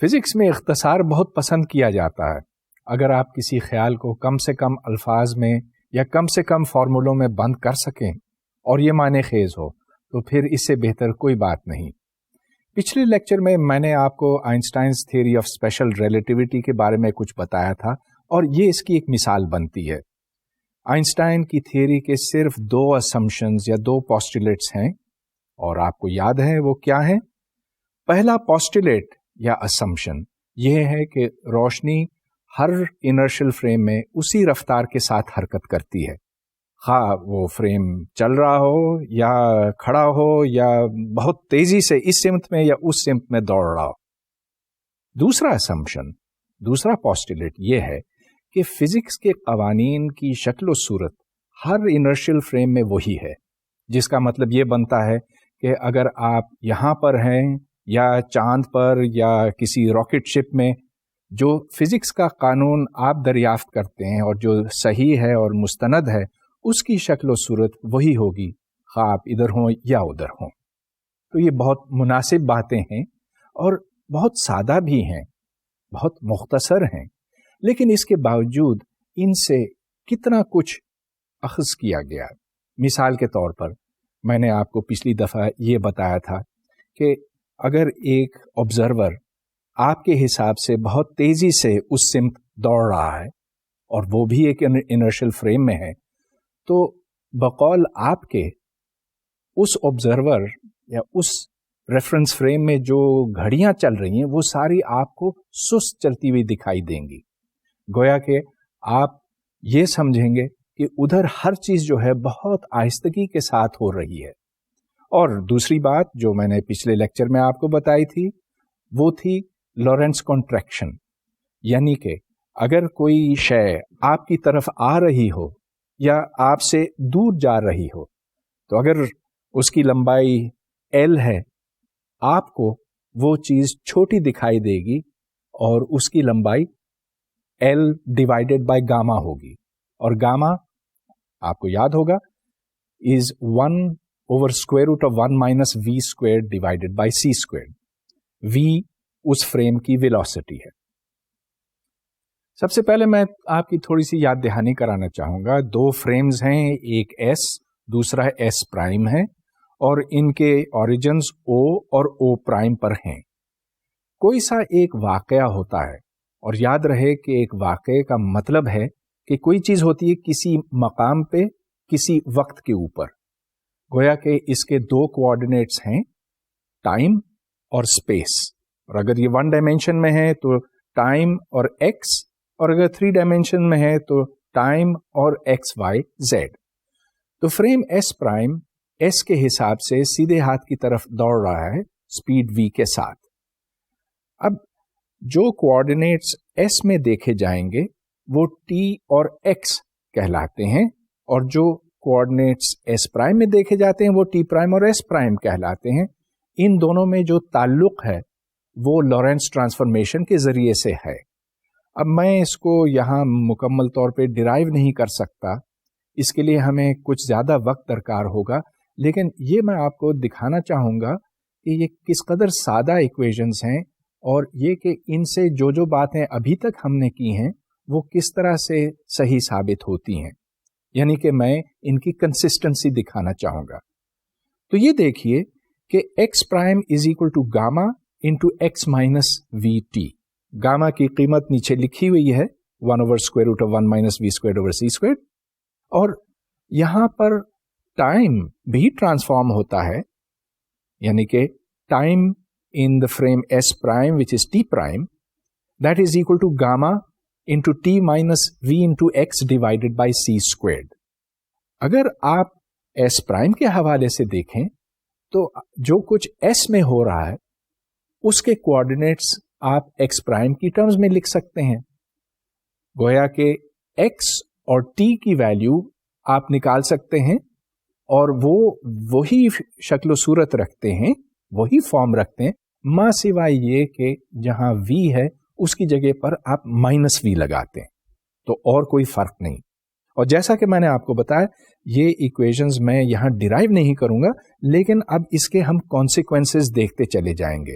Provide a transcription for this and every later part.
Physics میں اختصار بہت پسند کیا جاتا ہے. اگر آپ کسی خیال کو کم سے کم الفاظ میں یا کم سے کم فارمولوں میں بند کر سکیں اور یہ معنی خیز ہو تو پھر اس سے بہتر کوئی بات نہیں. پچھلے لیکچر میں نے آپ کو آئنسٹائنز تھیوری آف اسپیشل ریلیٹیوٹی کے بارے میں کچھ بتایا تھا اور یہ اس کی ایک مثال بنتی ہے. آئنسٹائن کی تھیوری کے صرف 2 اسمپشنز یا 2 پوسٹولیٹس ہیں اور آپ کو یاد ہے وہ کیا ہیں؟ پہلا پوسٹولیٹ یا اسمپشن یہ ہے کہ روشنی ہر انرشل فریم میں اسی رفتار کے ساتھ حرکت کرتی ہے، خواہ وہ فریم چل رہا ہو یا کھڑا ہو یا بہت تیزی سے اس سمت میں یا اس سمت میں دوڑ رہا ہو. دوسرا اسمپشن، دوسرا پوسٹولیٹ یہ ہے کہ فزکس کے قوانین کی شکل و صورت ہر انرشل فریم میں وہی ہے، جس کا مطلب یہ بنتا ہے کہ اگر آپ یہاں پر ہیں یا چاند پر یا کسی راکٹ شپ میں، جو فزکس کا قانون آپ دریافت کرتے ہیں اور جو صحیح ہے اور مستند ہے اس کی شکل و صورت وہی ہوگی، خواہ آپ ادھر ہوں یا ادھر ہوں. تو یہ بہت مناسب باتیں ہیں اور بہت سادہ بھی ہیں، بہت مختصر ہیں، لیکن اس کے باوجود ان سے کتنا کچھ اخذ کیا گیا. مثال کے طور پر میں نے آپ کو پچھلی دفعہ یہ بتایا تھا کہ اگر ایک آبزرور آپ کے حساب سے بہت تیزی سے اس سمت دوڑ رہا ہے اور وہ بھی ایک انرشل فریم میں ہے، تو بقول آپ کے اس آبزرور یا اس ریفرنس فریم میں جو گھڑیاں چل رہی ہیں وہ ساری آپ کو سست چلتی ہوئی دکھائی دیں گی. گویا کہ آپ یہ سمجھیں گے کہ ادھر ہر چیز جو ہے بہت آہستگی کے ساتھ ہو رہی ہے. اور دوسری بات جو میں نے پچھلے لیکچر میں آپ کو بتائی تھی وہ تھی لورنس کانٹریکشن، یعنی کہ اگر کوئی شے آپ کی طرف آ رہی ہو یا آپ سے دور جا رہی ہو تو اگر اس کی لمبائی L ہے، آپ کو وہ چیز چھوٹی دکھائی دے گی اور اس کی لمبائی L ڈیوائڈیڈ بائی گاما ہوگی، اور گاما آپ کو یاد ہوگا is 1/√1 - v² divided by c². v اس فریم کی ویلوسٹی ہے. سب سے پہلے میں آپ کی تھوڑی سی یاد دہانی کرانا چاہوں گا. 2 فریمز ہیں، ایک S دوسرا S' ہے، اور ان کے اوریجنز O اور O' پر ہیں. کوئی سا ایک واقعہ ہوتا ہے، اور یاد رہے کہ ایک واقعے کا مطلب ہے کہ کوئی چیز ہوتی ہے کسی مقام پہ کسی وقت کے اوپر. گویا کہ اس کے 2 کوآرڈینیٹس ہیں، ٹائم اور اسپیس. اور اگر یہ 1 ڈائمینشن میں ہے تو ٹائم اور ایکس، اور اگر 3 ڈائمینشن میں ہے تو ٹائم اور ایکس وائی زیڈ. تو فریم S' کے حساب سے سیدھے ہاتھ کی طرف دوڑ رہا ہے اسپیڈ v کے ساتھ. اب جو کوآرڈینیٹس S میں دیکھے جائیں گے وہ T اور X کہلاتے ہیں، اور جو کوآرڈینیٹس S' میں دیکھے جاتے ہیں وہ T' اور S' کہلاتے ہیں. ان دونوں میں جو تعلق ہے وہ لورنس ٹرانسفارمیشن کے ذریعے سے ہے. اب میں اس کو یہاں مکمل طور پہ ڈرائیو نہیں کر سکتا، اس کے لیے ہمیں کچھ زیادہ وقت درکار ہوگا، لیکن یہ میں آپ کو دکھانا چاہوں گا کہ یہ کس قدر سادہ ایکویشنز ہیں، اور یہ کہ ان سے جو باتیں ابھی تک ہم نے کی ہیں وہ کس طرح سے صحیح ثابت ہوتی ہیں. یعنی کہ میں ان کی کنسسٹنسی دکھانا چاہوں گا. تو یہ دیکھیے کہ x' = gamma into x - vt. Gamma کی قیمت نیچے لکھی ہوئی ہے 1/√1 - v²/c²، اور یہاں پر ٹائم بھی ٹرانسفارم ہوتا ہے، یعنی کہ time in the frame S' which is T', that is equal to gamma into T minus V into X divided by c². اگر آپ S' کے حوالے سے دیکھیں تو جو کچھ S میں ہو رہا ہے اس کے کوآرڈینیٹس آپ X' کی ٹرمز میں لکھ سکتے ہیں. گویا کہ X اور T کی ویلیو آپ نکال سکتے ہیں، اور وہ وہی شکل و صورت رکھتے ہیں، وہی فارم رکھتے ہیں، ماں سوائے یہ کہ جہاں V ہے اس کی جگہ پر آپ -V لگاتے ہیں، تو اور کوئی فرق نہیں. اور جیسا کہ میں نے آپ کو بتایا یہ ایکویشنز میں یہاں ڈیرائیو نہیں کروں گا، لیکن اب اس کے ہم کانسیکوینسز دیکھتے چلے جائیں گے.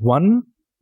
1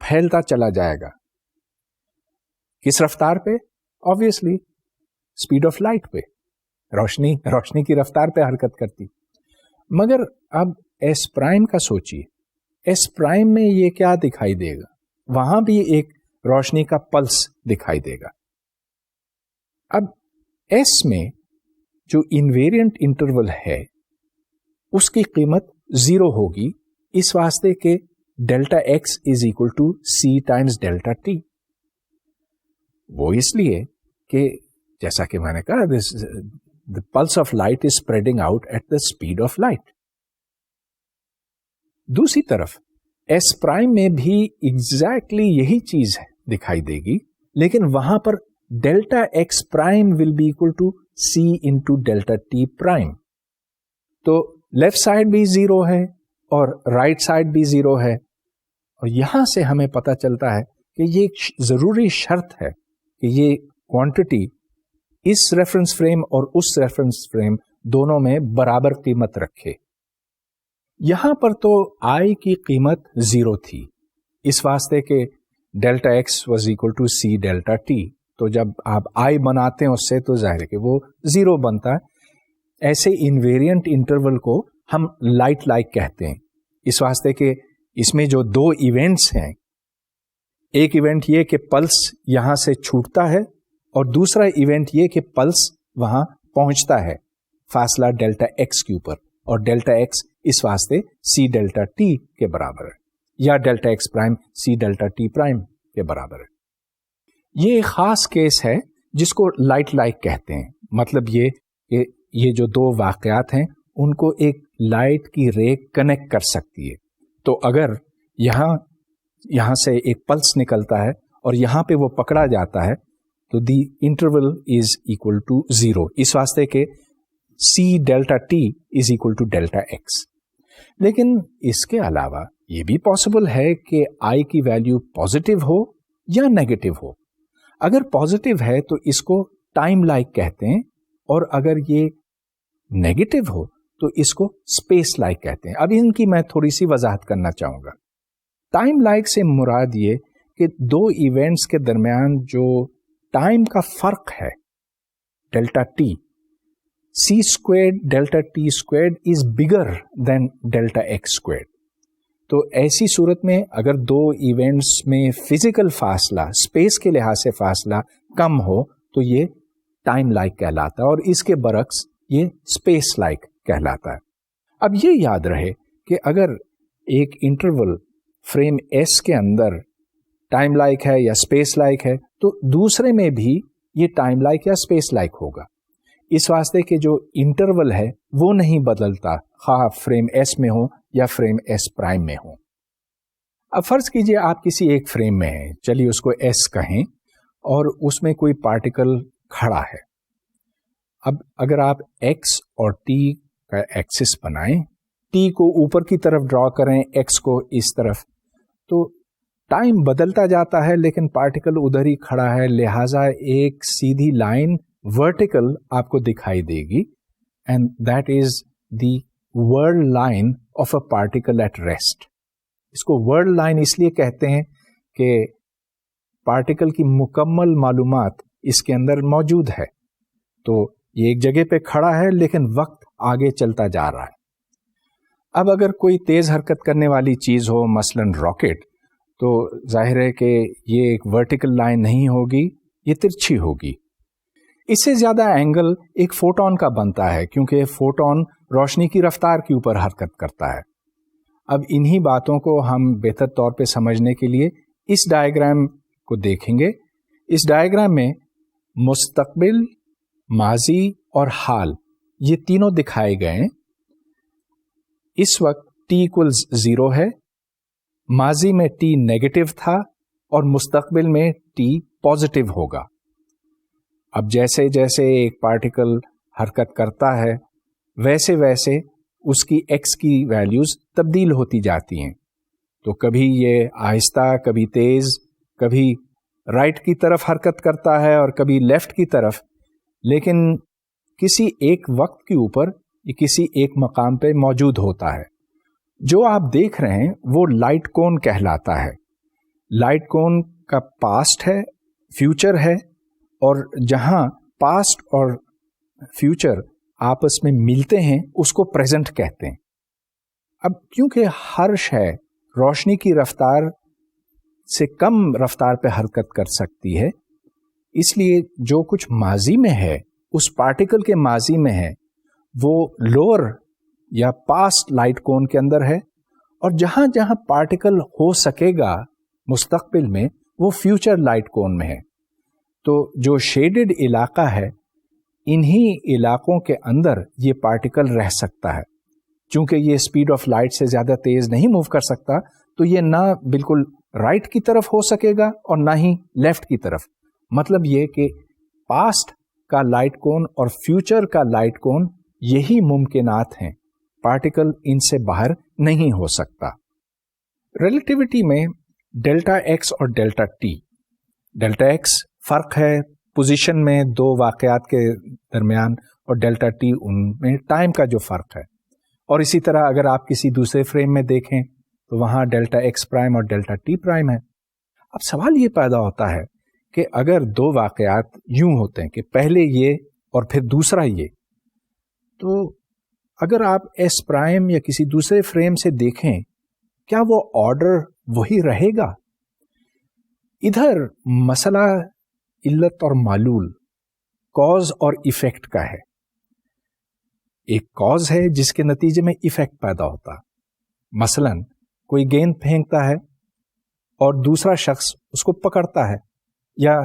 پھیلتا چلا جائے گا. کس رفتار پہ؟ آبویسلی اسپیڈ آف لائٹ پہ. روشنی کی رفتار پہ حرکت کرتی. مگر اب ایس پرائم کا سوچیے. ایس پرائم میں یہ کیا دکھائی دے گا؟ وہاں بھی ایک روشنی کا پلس دکھائی دے گا. اب ایس میں جو انویرینٹ انٹرول ہے اس کی قیمت 0 ہوگی، اس واسطے کہ delta X is equal to C times delta T. وہ اس لیے کہ جیسا کہ میں نے کہا the pulse of light is spreading out at the speed of light. دوسری طرف ایس پرائم میں بھی exactly یہی چیز دکھائی دے گی، لیکن وہاں پر delta x prime will be equal to c into delta t prime. تو لیفٹ سائڈ بھی 0 ہے اور رائٹ سائڈ بھی 0 ہے. اور یہاں سے ہمیں پتا چلتا ہے کہ یہ ایک ضروری شرط ہے کہ یہ کوانٹٹی اس ریفرنس فریم اور اس ریفرنس فریم دونوں میں برابر قیمت رکھے. یہاں پر تو آئی کی قیمت 0 تھی، اس واسطے کہ delta X was equal to C delta T. تو جب آپ آئی بناتے ہیں اس سے تو ظاہر ہے کہ وہ 0 بنتا ہے. ایسے انویرینٹ انٹرول کو ہم لائٹ کہتے ہیں، اس واسطے کہ اس میں جو 2 ایونٹس ہیں، ایک ایونٹ یہ کہ پلس یہاں سے چھوٹتا ہے اور دوسرا ایونٹ یہ کہ پلس وہاں پہنچتا ہے فاصلہ ڈیلٹا ایکس کے اوپر، اور ڈیلٹا ایکس اس واسطے سی ڈیلٹا ٹی کے برابر ہے، یا ڈیلٹا ایکس پرائم سی ڈیلٹا ٹی پرائم کے برابر ہے. یہ ایک خاص کیس ہے جس کو لائٹ کہتے ہیں. مطلب یہ کہ یہ جو 2 واقعات ہیں ان کو ایک لائٹ کی رے کنیکٹ کر سکتی ہے. تو اگر یہاں سے ایک پلس نکلتا ہے اور یہاں پہ وہ پکڑا جاتا ہے تو the interval is equal to 0، اس واسطے کہ c delta t is equal to delta x. لیکن اس کے علاوہ یہ بھی پاسبل ہے کہ آئی کی ویلیو پازیٹیو ہو یا نیگیٹو ہو. اگر پازیٹیو ہے تو اس کو ٹائم لائک کہتے ہیں، اور اگر یہ نیگیٹو ہو تو اس کو اسپیس لائک کہتے ہیں. اب ان کی میں تھوڑی سی وضاحت کرنا چاہوں گا. ٹائم لائک سے مراد یہ کہ 2 ایونٹس کے درمیان جو ٹائم کا فرق ہے ڈیلٹا ٹی، سی اسکوائرڈ ڈیلٹا ٹی اسکوائرڈ از بگر دین ڈیلٹا ایکس اسکوائرڈ. تو ایسی صورت میں اگر 2 ایونٹس میں فزیکل فاصلہ، اسپیس کے لحاظ سے فاصلہ کم ہو تو یہ ٹائم لائک کہلاتا ہے، اور اس کے برعکس یہ اسپیس لائک کہلاتا ہے. اب یہ یاد رہے کہ اگر ایک انٹرول فریم ایس کے اندر ٹائم لائک ہے یا اسپیس لائک ہے تو دوسرے میں بھی یہ ٹائم لائک یا اسپیس لائک ہوگا، اس واسطے کہ جو انٹرول ہے وہ نہیں بدلتا، خواہ فریم ایس میں ہو یا فریم ایس پرائم میں ہو. اب فرض کیجئے آپ کسی ایک فریم میں ہیں، چلیے اس کو ایس کہیں، اور اس میں کوئی پارٹیکل کھڑا ہے. اب اگر آپ ایکس اور ٹی کا ایکسس بنائیں، ٹی کو اوپر کی طرف ڈرا کریں، ایکس کو اس طرف، تو ٹائم بدلتا جاتا ہے لیکن پارٹیکل ادھر ہی کھڑا ہے، لہذا ایک سیدھی لائن ورٹیکل آپ کو دکھائی دے گی، and that is the world line of a particle at rest. اس کو ورلڈ لائن اس لیے کہتے ہیں کہ پارٹیکل کی مکمل معلومات اس کے اندر موجود ہے. تو یہ ایک جگہ پہ کھڑا ہے لیکن وقت آگے چلتا جا رہا ہے. اب اگر کوئی تیز حرکت کرنے والی چیز ہو، مثلاً راکٹ، تو ظاہر ہے کہ یہ ایک ورٹیکل لائن نہیں ہوگی، یہ ترچھی ہوگی. اس سے زیادہ اینگل ایک فوٹون کا بنتا ہے کیونکہ فوٹون روشنی کی رفتار کے اوپر حرکت کرتا ہے. اب انہی باتوں کو ہم بہتر طور پہ سمجھنے کے لیے اس ڈائیگرام کو دیکھیں گے. اس ڈائیگرام میں مستقبل، ماضی اور حال یہ تینوں دکھائے گئے ہیں. اس وقت ٹی ایکولز 0 ہے، ماضی میں ٹی نیگیٹو تھا اور مستقبل میں ٹی پازیٹیو ہوگا. اب جیسے جیسے ایک پارٹیکل حرکت کرتا ہے ویسے ویسے اس کی ایکس کی ویلیوز تبدیل ہوتی جاتی ہیں. تو کبھی یہ آہستہ، کبھی تیز، کبھی رائٹ کی طرف حرکت کرتا ہے اور کبھی لیفٹ کی طرف، لیکن کسی ایک وقت کے اوپر یہ کسی ایک مقام پہ موجود ہوتا ہے. جو آپ دیکھ رہے ہیں وہ لائٹ کون کہلاتا ہے. لائٹ کون کا پاسٹ ہے، فیوچر ہے، اور جہاں پاسٹ اور فیوچر آپس میں ملتے ہیں اس کو پریزنٹ کہتے ہیں. اب کیونکہ ہر شے روشنی کی رفتار سے کم رفتار پہ حرکت کر سکتی ہے، اس لیے جو کچھ ماضی میں ہے، اس پارٹیکل کے ماضی میں ہے، وہ لوور یا پاسٹ لائٹ کون کے اندر ہے، اور جہاں جہاں پارٹیکل ہو سکے گا مستقبل میں وہ فیوچر لائٹ کون میں ہے. تو جو شیڈڈ علاقہ ہے، انہی علاقوں کے اندر یہ پارٹیکل رہ سکتا ہے. چونکہ یہ اسپیڈ آف لائٹ سے زیادہ تیز نہیں موو کر سکتا، تو یہ نہ بالکل رائٹ کی طرف ہو سکے گا اور نہ ہی لیفٹ کی طرف. مطلب یہ کہ پاسٹ کا لائٹ کون اور فیوچر کا لائٹ کون یہی ممکنات ہیں، پارٹیکل ان سے باہر نہیں ہو سکتا. ریلیٹیوٹی میں ڈیلٹا ایکس اور ڈیلٹا ٹی. ڈیلٹا ایکس فرق ہے پوزیشن میں دو واقعات کے درمیان، اور ڈیلٹا ٹی ان میں ٹائم کا جو فرق ہے. اور اسی طرح اگر آپ کسی دوسرے فریم میں دیکھیں تو وہاں ڈیلٹا ایکس پرائم اور ڈیلٹا ٹی پرائم ہے. اب سوال یہ پیدا ہوتا ہے کہ اگر دو واقعات یوں ہوتے ہیں کہ پہلے یہ اور پھر دوسرا یہ، تو اگر آپ ایس پرائم یا کسی دوسرے فریم سے دیکھیں کیا وہ آرڈر وہی رہے گا؟ ادھر مسئلہ علت اور معلول، کاز اور ایفیکٹ کا ہے. ایک کاز ہے جس کے نتیجے میں ایفیکٹ پیدا ہوتا. مثلا کوئی گیند پھینکتا ہے اور دوسرا شخص اس کو پکڑتا ہے، یا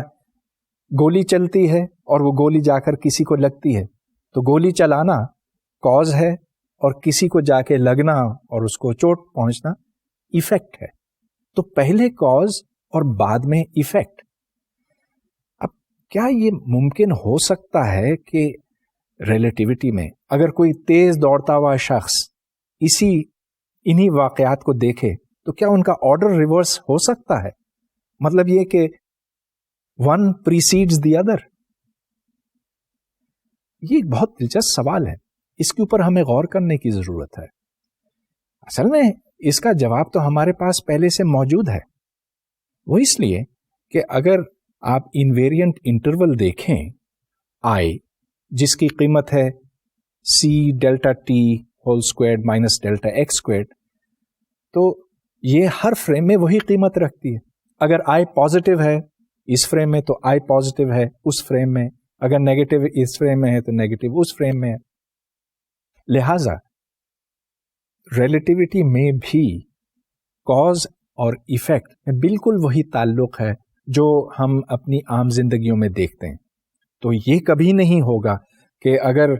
گولی چلتی ہے اور وہ گولی جا کر کسی کو لگتی ہے، تو گولی چلانا کاز ہے اور کسی کو جا کے لگنا اور اس کو چوٹ پہنچنا ایفیکٹ ہے. تو پہلے کاز اور بعد میں ایفیکٹ. اب کیا یہ ممکن ہو سکتا ہے کہ ریلیٹیوٹی میں اگر کوئی تیز دوڑتا ہوا شخص انہی واقعات کو دیکھے تو کیا ان کا آرڈر ریورس ہو سکتا ہے؟ مطلب یہ کہ ون پریسیڈز دی ادر. یہ ایک بہت دلچسپ سوال ہے، اس کے اوپر ہمیں غور کرنے کی ضرورت ہے. اصل میں اس کا جواب تو ہمارے پاس پہلے سے موجود ہے. وہ اس لیے کہ اگر آپ انویرینٹ انٹرول دیکھیں آئی، جس کی قیمت ہے c delta t whole squared minus delta x squared, تو یہ ہر فریم میں وہی قیمت رکھتی ہے. اگر آئی پازیٹیو ہے اس فریم میں تو آئی پازیٹیو ہے اس فریم میں، اگر نیگیٹو اس فریم میں ہے تو نیگیٹو اس فریم میں ہے. لہذا ریلیٹیوٹی میں بھی کاز اور ایفیکٹ میں بالکل وہی تعلق ہے جو ہم اپنی عام زندگیوں میں دیکھتے ہیں. تو یہ کبھی نہیں ہوگا کہ اگر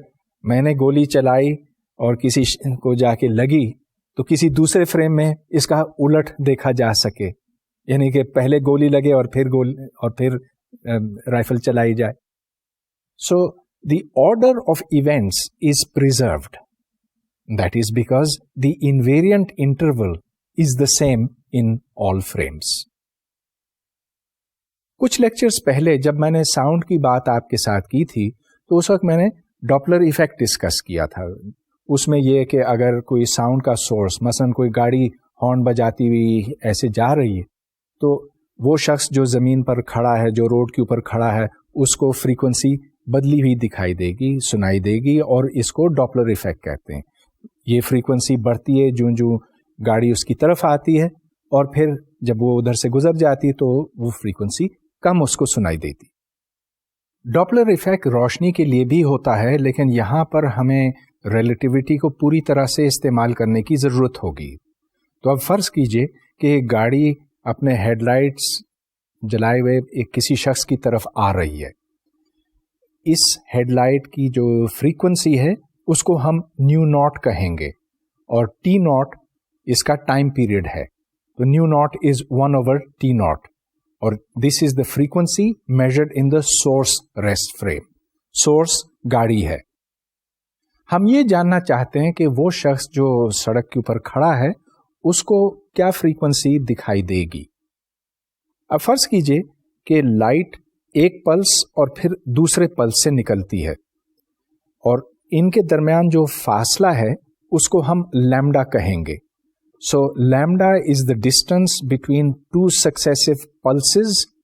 میں نے گولی چلائی اور کسی کو جا کے لگی تو کسی دوسرے فریم میں اس کا الٹ دیکھا جا سکے، یعنی کہ پہلے گولی لگے اور پھر رائفل چلائی جائے. So the order of events is preserved. That is because the invariant interval is the same in all frames. کچھ لیکچرز پہلے جب میں نے ساؤنڈ کی بات آپ کے ساتھ کی تھی تو اس وقت میں نے ڈاپلر ایفیکٹ ڈسکس کیا تھا. اس میں یہ کہ اگر کوئی ساؤنڈ کا سورس، مثلا کوئی گاڑی ہارن بجاتی ہوئی ایسے جا رہی ہے، تو وہ شخص جو زمین پر کھڑا ہے، جو روڈ کے اوپر کھڑا ہے، اس کو فریکوینسی بدلی ہوئی دکھائی دے گی، سنائی دے گی، اور اس کو ڈاپلر ایفیکٹ کہتے ہیں. یہ فریکوینسی بڑھتی ہے جو گاڑی اس کی طرف آتی ہے، اور پھر جب وہ ادھر سے گزر جاتی تو وہ فریکوینسی کم اس کو سنائی دیتی. ڈاپلر ایفیکٹ روشنی کے لیے بھی ہوتا ہے، لیکن یہاں پر ہمیں ریلیٹیوٹی کو پوری طرح سے استعمال کرنے کی ضرورت ہوگی. تو اب فرض کیجئے کہ ایک گاڑی اپنے ہیڈ لائٹس جلائے ہوئے ایک کسی شخص کی طرف آ رہی ہے. اس ہیڈ لائٹ کی جو فریکوینسی ہے اس کو ہم نیو ناٹ کہیں گے، اور ٹی ناٹ اس کا ٹائم پیریڈ ہے. تو new not is 1/T not, اور this is the frequency measured in the source rest frame. Source گاڑی ہے. ہم یہ جاننا چاہتے ہیں کہ وہ شخص جو سڑک کے اوپر کھڑا ہے اس کو کیا فریکوینسی دکھائی دے گی. اب فرض کیجئے کہ لائٹ ایک پلس اور پھر دوسرے پلس سے نکلتی ہے، اور ان کے درمیان جو فاصلہ ہے اس کو ہم لیمڈا کہیں گے. So lambda is the distance between two successive pulses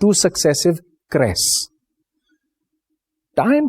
two successive crests. Time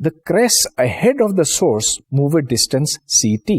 the crests ahead of the source move a distance ct.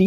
t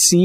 c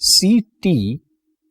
ct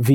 v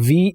v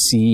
c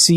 c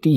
t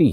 T,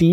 t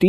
t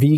v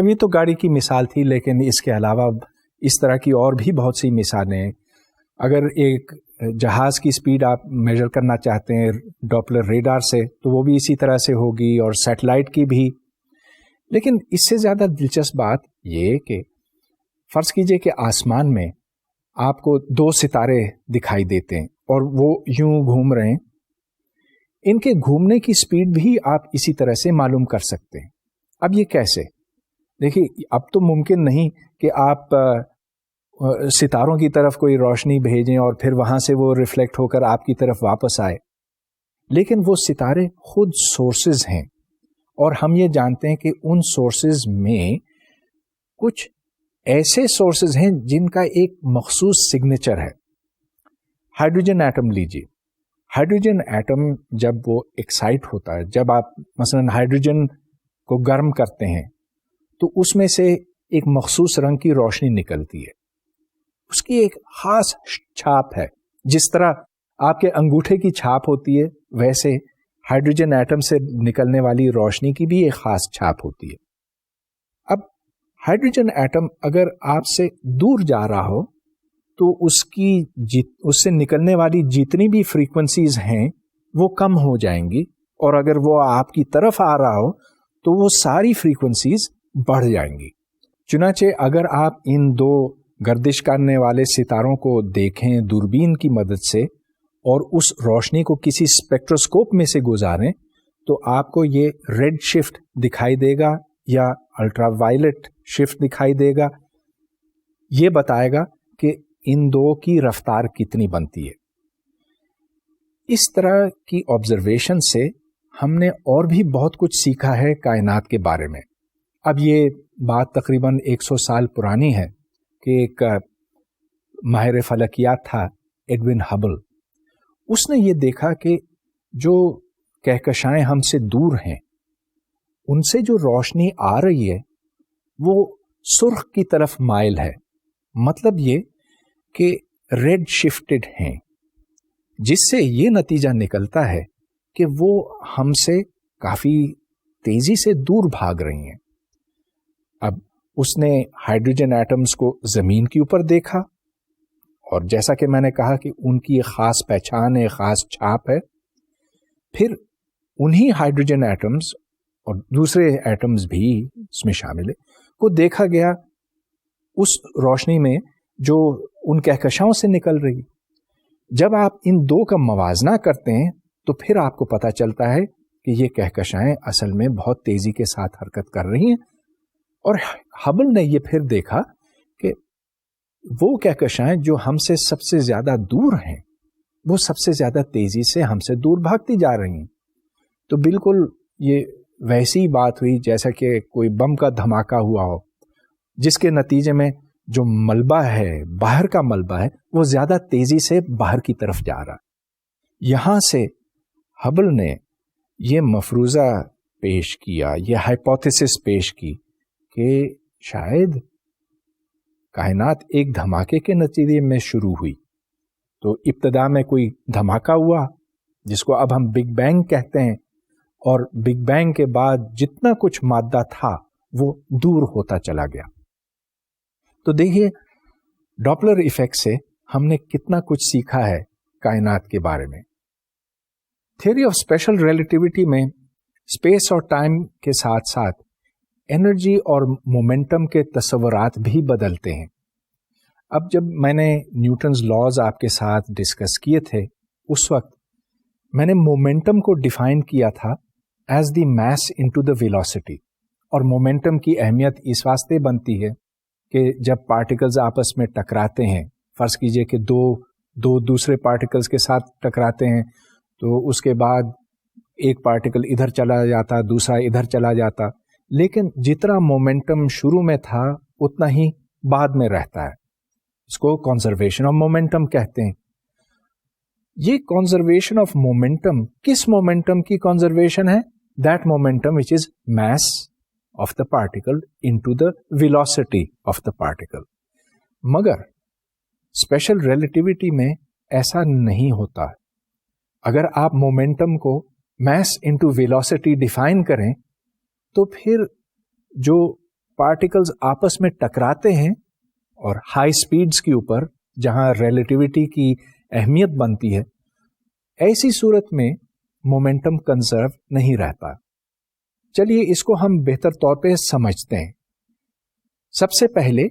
اب یہ تو گاڑی کی مثال تھی، لیکن اس کے علاوہ اس طرح کی اور بھی بہت سی مثالیں ہیں. اگر ایک جہاز کی سپیڈ آپ میجر کرنا چاہتے ہیں ڈاپلر ریڈار سے تو وہ بھی اسی طرح سے ہوگی، اور سیٹلائٹ کی بھی. لیکن اس سے زیادہ دلچسپ بات یہ کہ فرض کیجئے کہ آسمان میں آپ کو 2 ستارے دکھائی دیتے ہیں اور وہ یوں گھوم رہے ہیں. ان کے گھومنے کی سپیڈ بھی آپ اسی طرح سے معلوم کر سکتے ہیں. اب یہ کیسے؟ دیکھیے، اب تو ممکن نہیں کہ آپ ستاروں کی طرف کوئی روشنی بھیجیں اور پھر وہاں سے وہ ریفلیکٹ ہو کر آپ کی طرف واپس آئے، لیکن وہ ستارے خود سورسز ہیں، اور ہم یہ جانتے ہیں کہ ان سورسز میں کچھ ایسے سورسز ہیں جن کا ایک مخصوص سگنیچر ہے. ہائیڈروجن ایٹم لیجیے. ہائیڈروجن ایٹم جب وہ ایکسائٹ ہوتا ہے، جب آپ مثلا ہائیڈروجن کو گرم کرتے ہیں تو اس میں سے ایک مخصوص رنگ کی روشنی نکلتی ہے. اس کی ایک خاص چھاپ ہے. جس طرح آپ کے انگوٹھے کی چھاپ ہوتی ہے، ویسے ہائیڈروجن ایٹم سے نکلنے والی روشنی کی بھی ایک خاص چھاپ ہوتی ہے. اب ہائیڈروجن ایٹم اگر آپ سے دور جا رہا ہو تو اس سے نکلنے والی جتنی بھی فریکوینسیز ہیں وہ کم ہو جائیں گی، اور اگر وہ آپ کی طرف آ رہا ہو تو وہ ساری فریکوینسیز بڑھ جائیں گی. چنانچہ اگر آپ ان 2 گردش کرنے والے ستاروں کو دیکھیں دوربین کی مدد سے اور اس روشنی کو کسی اسپیکٹروسکوپ میں سے گزاریں تو آپ کو یہ ریڈ شفٹ دکھائی دے گا یا الٹرا وائلٹ شفٹ دکھائی دے گا. یہ بتائے گا کہ ان 2 کی رفتار کتنی بنتی ہے. اس طرح کی آبزرویشن سے ہم نے اور بھی بہت کچھ سیکھا ہے کائنات کے بارے میں. اب یہ بات تقریباً 100 سال پرانی ہے کہ ایک ماہر فلکیات تھا ایڈون ہبل. اس نے یہ دیکھا کہ جو کہکشائیں ہم سے دور ہیں ان سے جو روشنی آ رہی ہے وہ سرخ کی طرف مائل ہے. مطلب یہ کہ ریڈ شفٹڈ ہیں، جس سے یہ نتیجہ نکلتا ہے کہ وہ ہم سے کافی تیزی سے دور بھاگ رہی ہیں. اب اس نے ہائیڈروجن ایٹمز کو زمین کے اوپر دیکھا، اور جیسا کہ میں نے کہا کہ ان کی ایک خاص پہچان ہے، خاص چھاپ ہے. پھر انہی ہائیڈروجن ایٹمز اور دوسرے ایٹمز بھی اس میں شامل ہے کو دیکھا گیا اس روشنی میں جو ان کہکشاؤں سے نکل رہی. جب آپ ان 2 کا موازنہ کرتے ہیں تو پھر آپ کو پتہ چلتا ہے کہ یہ کہکشائیں اصل میں بہت تیزی کے ساتھ حرکت کر رہی ہیں. اور ہبل نے یہ پھر دیکھا کہ وہ کہکشائیں جو ہم سے سب سے زیادہ دور ہیں وہ سب سے زیادہ تیزی سے ہم سے دور بھاگتی جا رہی ہیں. تو بالکل یہ ویسی بات ہوئی جیسا کہ کوئی بم کا دھماکہ ہوا ہو، جس کے نتیجے میں جو ملبہ ہے، باہر کا ملبہ ہے، وہ زیادہ تیزی سے باہر کی طرف جا رہا. یہاں سے ہبل نے یہ مفروضہ پیش کیا، یہ ہائپوتھیسس پیش کی کہ شاید کائنات ایک دھماکے کے نتیجے میں شروع ہوئی. تو ابتدا میں کوئی دھماکہ ہوا جس کو اب ہم بگ بینگ کہتے ہیں، اور بگ بینگ کے بعد جتنا کچھ مادہ تھا وہ دور ہوتا چلا گیا. تو دیکھیے ڈاپلر ایفیکٹ سے ہم نے کتنا کچھ سیکھا ہے کائنات کے بارے میں. تھیوری آف اسپیشل ریلیٹیوٹی میں اسپیس اور ٹائم کے ساتھ ساتھ انرجی اور مومنٹم کے تصورات بھی بدلتے ہیں. اب جب میں نے نیوٹنز لاز آپ کے ساتھ ڈسکس کیے تھے اس وقت میں نے مومنٹم کو ڈیفائن کیا تھا as the mass into the velocity. اور مومنٹم کی اہمیت اس واسطے بنتی ہے کہ جب پارٹیکلز آپس میں ٹکراتے ہیں، فرض کیجئے کہ دو دوسرے پارٹیکلز کے ساتھ ٹکراتے ہیں، تو اس کے بعد ایک پارٹیکل ادھر چلا جاتا، دوسرا ادھر چلا جاتا، لیکن جتنا مومنٹم شروع میں تھا اتنا ہی بعد میں رہتا ہے. اس کو کنزرویشن آف مومنٹم کہتے ہیں. یہ کنزرویشن آف مومنٹم کس مومنٹم کی کنزرویشن ہے؟ That momentum which is mass of the particle into the velocity of the particle. مگر اسپیشل ریلیٹیوٹی میں ایسا نہیں ہوتا. اگر آپ مومنٹم کو میس انٹو ویلوسٹی ڈیفائن کریں تو پھر جو پارٹیکلز آپس میں ٹکراتے ہیں اور ہائی سپیڈز کے اوپر جہاں ریلیٹیوٹی کی اہمیت بنتی ہے، ایسی صورت میں مومنٹم کنزرو نہیں رہتا۔ چلیے اس کو ہم بہتر طور پہ سمجھتے ہیں۔ سب سے پہلے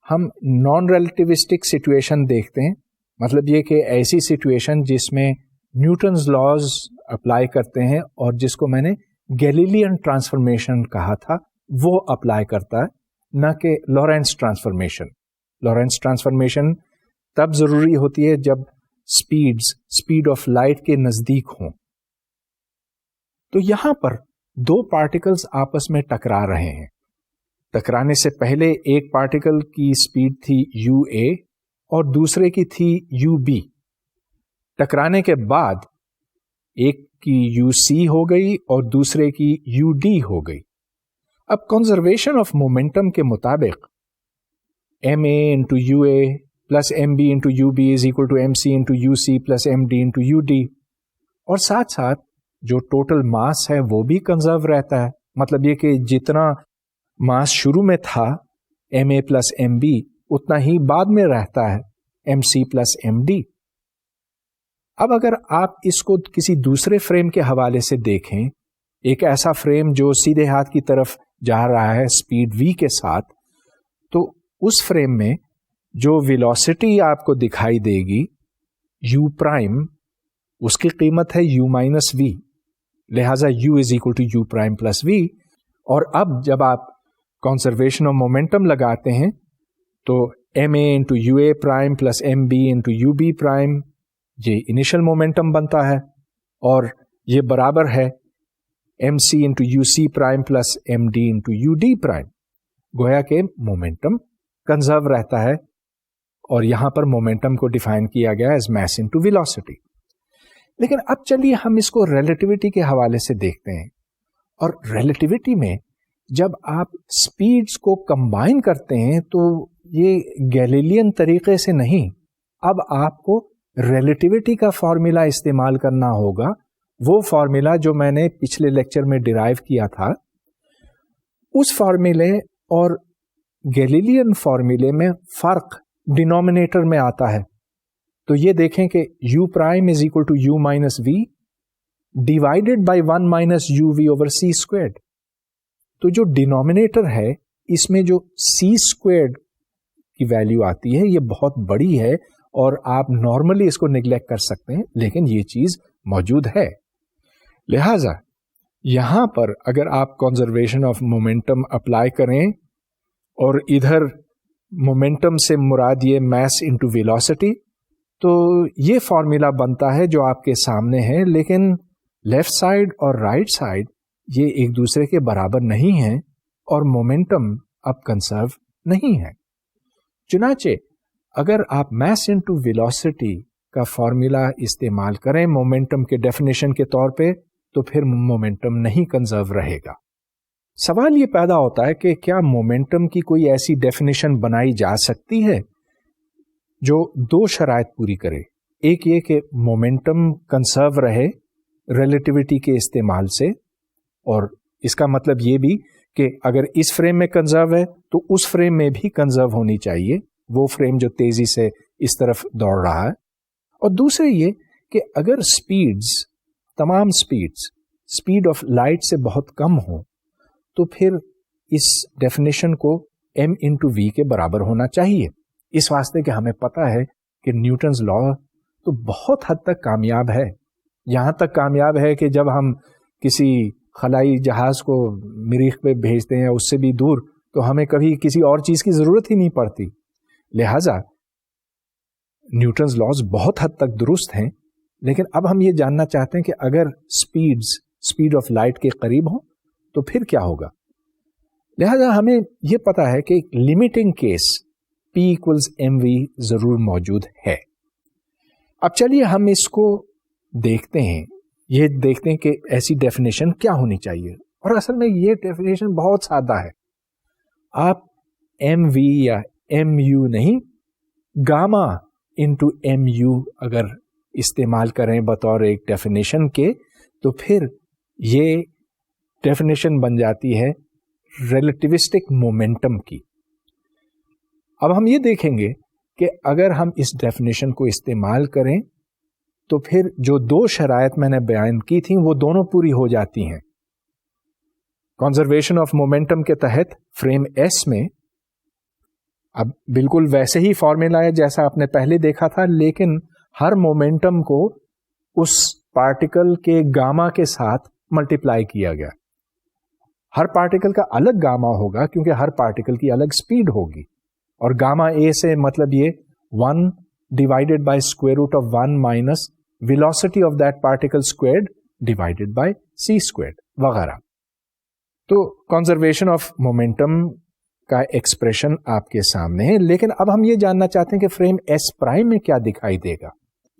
ہم نان ریلیٹیوسٹک سچویشن دیکھتے ہیں، مطلب یہ کہ ایسی سچویشن جس میں نیوٹنز لاز اپلائی کرتے ہیں اور جس کو میں نے گیلیلین ٹرانسفارمیشن کہا تھا وہ اپلائی کرتا ہے، نہ کہ لورینس ٹرانسفارمیشن۔ لورینس ٹرانسفارمیشن تب ضروری ہوتی ہے جب اسپیڈ آف لائٹ کے نزدیک ہوں۔ تو یہاں پر دو پارٹیکلز آپس میں ٹکرا رہے ہیں۔ ٹکرانے سے پہلے ایک پارٹیکل کی اسپیڈ تھی یو اے اور دوسرے کی تھی یو بی۔ ٹکرانے کے بعد ایک کی یو سی ہو گئی اور دوسرے کی یو ڈی ہو گئی۔ اب کنزرویشن آف مومنٹم کے مطابق M A into U A plus M B into U B is equal to M C into U C plus M D into U D, اور ساتھ ساتھ جو ٹوٹل ماس ہے وہ بھی کنزرو رہتا ہے۔ مطلب یہ کہ جتنا ماس شروع میں تھا M A plus M B اتنا ہی بعد میں رہتا ہے M C plus M D. اب اگر آپ اس کو کسی دوسرے فریم کے حوالے سے دیکھیں، ایک ایسا فریم جو سیدھے ہاتھ کی طرف جا رہا ہے اسپیڈ وی کے ساتھ، تو اس فریم میں جو ویلوسٹی آپ کو دکھائی دے گی یو پرائم، اس کی قیمت ہے یو مائنس وی، لہذا u is equal to u prime plus v. اور اب جب آپ کنزرویشن آف مومنٹم لگاتے ہیں تو M A into U A prime plus M B into U B prime, یہ انیشل مومنٹم بنتا ہے، اور یہ برابر ہے ایم سی into U C prime plus M D into U D prime. گویا کہ مومنٹم کنزرو رہتا ہے، اور یہاں پر مومنٹم کو ڈیفائن کیا گیا ایز میس انٹو ویلوسٹی۔ لیکن اب چلیے ہم اس کو ریلیٹیوٹی کے حوالے سے دیکھتے ہیں، اور ریلیٹیوٹی میں جب آپ سپیڈز کو کمبائن کرتے ہیں تو یہ گیلیلین طریقے سے نہیں، اب آپ کو ریلیٹیوٹی کا فارمولا استعمال کرنا ہوگا، وہ فارمولا جو میں نے پچھلے لیکچر میں ڈرائیو کیا تھا۔ اس فارمولے اور گیلیلین فارمولے میں فرق ڈینومینیٹر میں آتا ہے۔ تو یہ دیکھیں کہ U prime is equal to U minus V divided by 1 minus U V over C squared. تو جو ڈینومینیٹر ہے اس میں جو سی اسکوائرڈ کی ویلیو آتی ہے یہ بہت بڑی ہے، اور آپ نارملی اس کو نیگلیکٹ کر سکتے ہیں، لیکن یہ چیز موجود ہے۔ لہذا یہاں پر اگر آپ کنزرویشن آف مومنٹم اپلائی کریں اور ادھر مومنٹم سے مراد یہ میس انٹو ویلوسٹی، تو یہ فارمولا بنتا ہے جو آپ کے سامنے ہے، لیکن لیفٹ سائڈ اور رائٹ سائڈ یہ ایک دوسرے کے برابر نہیں ہیں اور مومنٹم اب کنزرو نہیں ہے۔ چنانچہ اگر آپ میس انٹو ویلوسٹی کا فارمولا استعمال کریں مومنٹم کے ڈیفینیشن کے طور پہ، تو پھر مومنٹم نہیں کنزرو رہے گا۔ سوال یہ پیدا ہوتا ہے کہ کیا مومنٹم کی کوئی ایسی ڈیفینیشن بنائی جا سکتی ہے جو دو شرائط پوری کرے؟ ایک یہ کہ مومنٹم کنزرو رہے ریلیٹیوٹی کے استعمال سے، اور اس کا مطلب یہ بھی کہ اگر اس فریم میں کنزرو ہے تو اس فریم میں بھی کنزرو ہونی چاہیے، وہ فریم جو تیزی سے اس طرف دوڑ رہا ہے۔ اور دوسرے یہ کہ اگر تمام سپیڈ آف لائٹ سے بہت کم ہوں تو پھر اس ڈیفینیشن کو ایم انٹو وی کے برابر ہونا چاہیے، اس واسطے کہ ہمیں پتا ہے کہ نیوٹنز لا تو بہت حد تک کامیاب ہے، یہاں تک کامیاب ہے کہ جب ہم کسی خلائی جہاز کو مریخ پہ بھیجتے ہیں اس سے بھی دور، تو ہمیں کبھی کسی اور چیز کی ضرورت ہی نہیں پڑتی۔ لہذا نیوٹنز لاز بہت حد تک درست ہیں، لیکن اب ہم یہ جاننا چاہتے ہیں کہ اگر سپیڈ آف لائٹ کے قریب ہوں تو پھر کیا ہوگا۔ لہذا ہمیں یہ پتا ہے کہ limiting case P equals mv ضرور موجود ہے۔ اب چلیے ہم اس کو دیکھتے ہیں، یہ دیکھتے ہیں کہ ایسی ڈیفینیشن کیا ہونی چاہیے، اور اصل میں یہ ڈیفینیشن بہت سادہ ہے۔ آپ ایم وی یا ایم یو نہیں، گاما انٹو ایم یو اگر استعمال کریں بطور ایک ڈیفینیشن کے، تو پھر یہ ڈیفینیشن بن جاتی ہے ریلیٹیوسٹک مومنٹم کی. اب ہم یہ دیکھیں گے کہ اگر ہم اس ڈیفینیشن کو استعمال کریں تو پھر جو دو شرائط میں نے بیان کی تھیں وہ دونوں پوری ہو جاتی ہیں. کنزرویشن آف مومنٹم کے تحت فریم ایس میں اب بالکل ویسے ہی فارمولا ہے جیسا آپ نے پہلے دیکھا تھا، لیکن ہر مومنٹم کو اس پارٹیکل کے گاما کے ساتھ ملٹیپلائی کیا گیا. ہر پارٹیکل کا الگ گاما ہوگا کیونکہ ہر پارٹیکل کی الگ سپیڈ ہوگی، اور گاما اے سے مطلب یہ 1 divided by square root of 1 minus velocity of that particle squared divided by C squared وغیرہ. تو کنزرویشن آف مومنٹم کا ایکسپریشن آپ کے سامنے ہے، لیکن اب ہم یہ جاننا چاہتے ہیں کہ فریم ایس پرائم میں کیا دکھائی دے گا.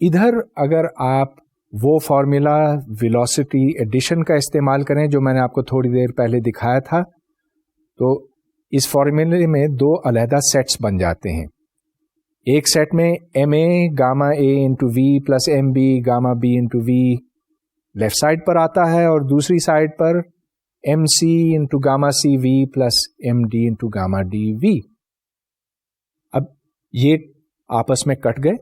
ادھر اگر آپ وہ فارمولا ویلوسٹی ایڈیشن کا استعمال کریں جو میں نے آپ کو تھوڑی دیر پہلے دکھایا تھا، تو اس فارمولے میں دو علیحدہ سیٹس بن جاتے ہیں. ایک سیٹ میں m a gamma a into v plus M b gamma b into v left side پر آتا ہے، اور دوسری سائڈ پر ایم سی into gamma c v plus M D into gamma d v. اب یہ آپس میں کٹ گئے،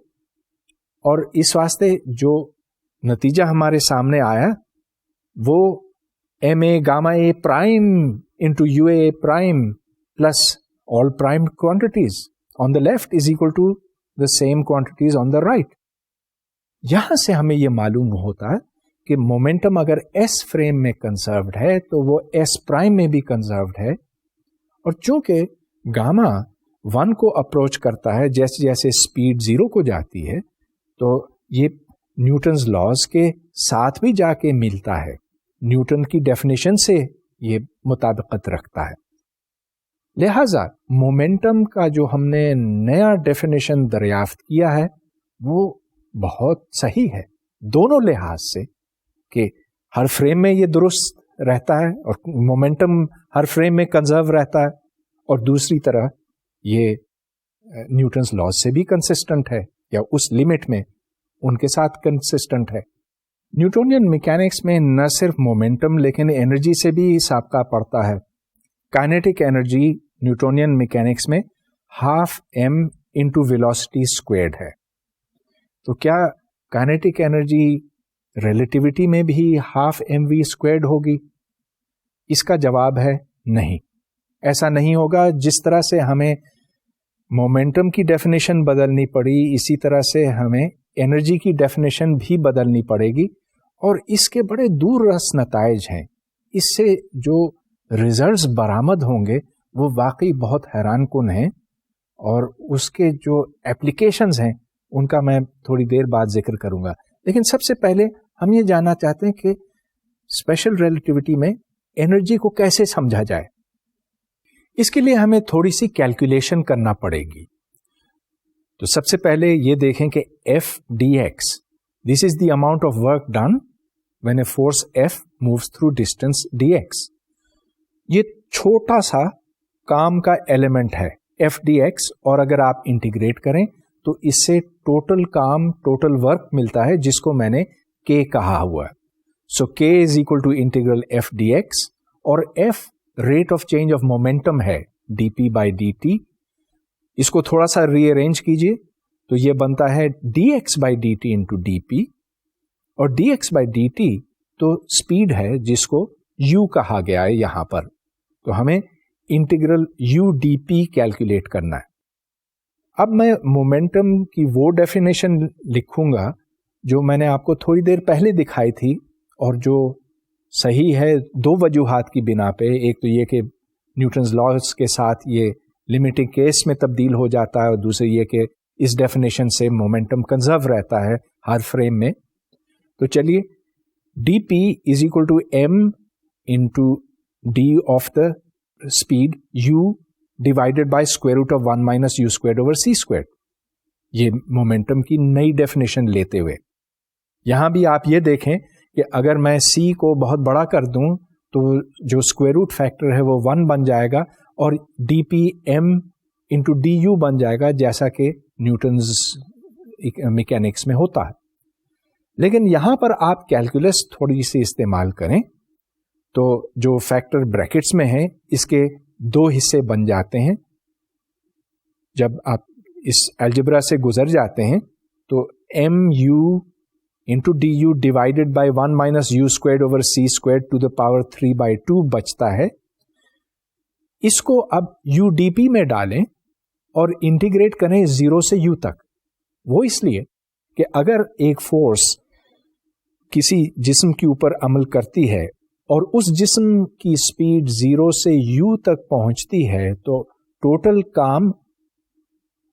اور اس واسطے جو نتیجہ ہمارے سامنے آیا وہ M a gamma A prime into U A prime plus all prime quantities on the left is equal to the same quantities on the right. یہاں سے ہمیں یہ معلوم ہوتا ہے کہ مومنٹم اگر ایس فریم میں کنزروڈ ہے تو وہ ایس پرائم میں بھی کنزروڈ ہے، اور چونکہ گاما 1 کو اپروچ کرتا ہے جیسے جیسے اسپیڈ 0 کو جاتی ہے، تو یہ نیوٹنز لاز کے ساتھ بھی جا کے ملتا ہے، نیوٹن کی ڈیفینیشن سے یہ مطابقت رکھتا ہے. لہذا مومنٹم کا جو ہم نے نیا ڈیفینیشن دریافت کیا ہے وہ بہت صحیح ہے دونوں لحاظ سے، کہ ہر فریم میں یہ درست رہتا ہے اور مومنٹم ہر فریم میں کنزرو رہتا ہے، اور دوسری طرح یہ نیوٹنز لاز سے بھی کنسسٹنٹ ہے، یا اس لمٹ میں ان کے ساتھ کنسسٹنٹ ہے. نیوٹونین میکینکس میں نہ صرف مومنٹم لیکن انرجی سے بھی سابقہ پڑتا ہے. کائنیٹک انرجی نیوٹونین میکینکس میں half M into velocity squared ہے. تو کیا کائنیٹک انرجی ریلیٹیوٹی میں بھی ہاف ایم وی اسکوائرڈ ہوگی؟ اس کا جواب ہے نہیں، ایسا نہیں ہوگا. جس طرح سے ہمیں مومنٹم کی ڈیفینیشن بدلنی پڑی، اسی طرح سے ہمیں انرجی کی ڈیفینیشن بھی بدلنی پڑے گی، اور اس کے بڑے دور رس نتائج ہیں. اس سے جو ریزلٹس برآمد ہوں گے وہ واقعی بہت حیران کن ہیں، اور اس کے جو اپلیکیشنز ہیں ان کا میں تھوڑی دیر بعد ذکر کروں گا. لیکن سب سے پہلے ہم یہ جاننا چاہتے ہیں کہ اسپیشل ریلیٹیوٹی میں انرجی کو کیسے سمجھا جائے. اس کے لیے ہمیں تھوڑی سی کیلکولیشن کرنا پڑے گی. تو سب سے پہلے یہ دیکھیں کہ F D X, this is the amount of work done when a force F moves through distance D X. یہ چھوٹا سا کام کا ایلیمنٹ ہے ایف ڈی ایکس، اور اگر آپ انٹیگریٹ کریں تو اس سے ٹوٹل کام، ٹوٹل ورک ملتا ہے جس کو میں نے کے کہا ہوا ہے. So k is equal to integral f D x, اور f rate of change of momentum ہے d p by d t. اس کو تھوڑا سا ری ارینج کیجئے تو یہ بنتا ہے d x by d t into d p, اور d x by d t تو اسپیڈ ہے جس کو یو کہا گیا ہے یہاں پر. تو ہمیں integral U D P calculate کرنا ہے. اب میں مومنٹم کی وہ ڈیفینیشن لکھوں گا جو میں نے آپ کو تھوڑی دیر پہلے دکھائی تھی، اور جو صحیح ہے دو وجوہات کی بنا پہ. ایک تو یہ کہ نیوٹنز لاز کے ساتھ یہ لمیٹنگ کیس میں تبدیل ہو جاتا ہے، اور دوسرے یہ کہ اس ڈیفینیشن سے مومنٹم کنزرو رہتا ہے ہر فریم میں. تو چلیے D P is equal to M into D of the speed U divided by square root of 1 minus you squared over C squared. یہ مومنٹم کی نئی ڈیفینیشن لیتے ہوئے یہاں بھی آپ یہ دیکھیں کہ اگر میں سی کو بہت بڑا کر دوں تو جو اسکوائر روٹ فیکٹر ہے وہ 1 بن جائے گا، اور D P M into D U بن جائے گا جیسا کہ نیوٹنز میکینکس میں ہوتا ہے. لیکن یہاں پر آپ کیلکولس تھوڑی سی استعمال کریں تو جو فیکٹر بریکٹس میں ہیں اس کے دو حصے بن جاتے ہیں. جب آپ اس الجبرا سے گزر جاتے ہیں تو M U into D you divided by 1 minus you squared over C squared to the power 3/2 بچتا ہے. اس کو اب یو ڈی پی میں ڈالیں اور انٹیگریٹ کریں 0 سے یو تک. وہ اس لیے کہ اگر ایک فورس کسی جسم کے اوپر عمل کرتی ہے اور اس جسم کی اسپیڈ 0 سے یو تک پہنچتی ہے تو ٹوٹل کام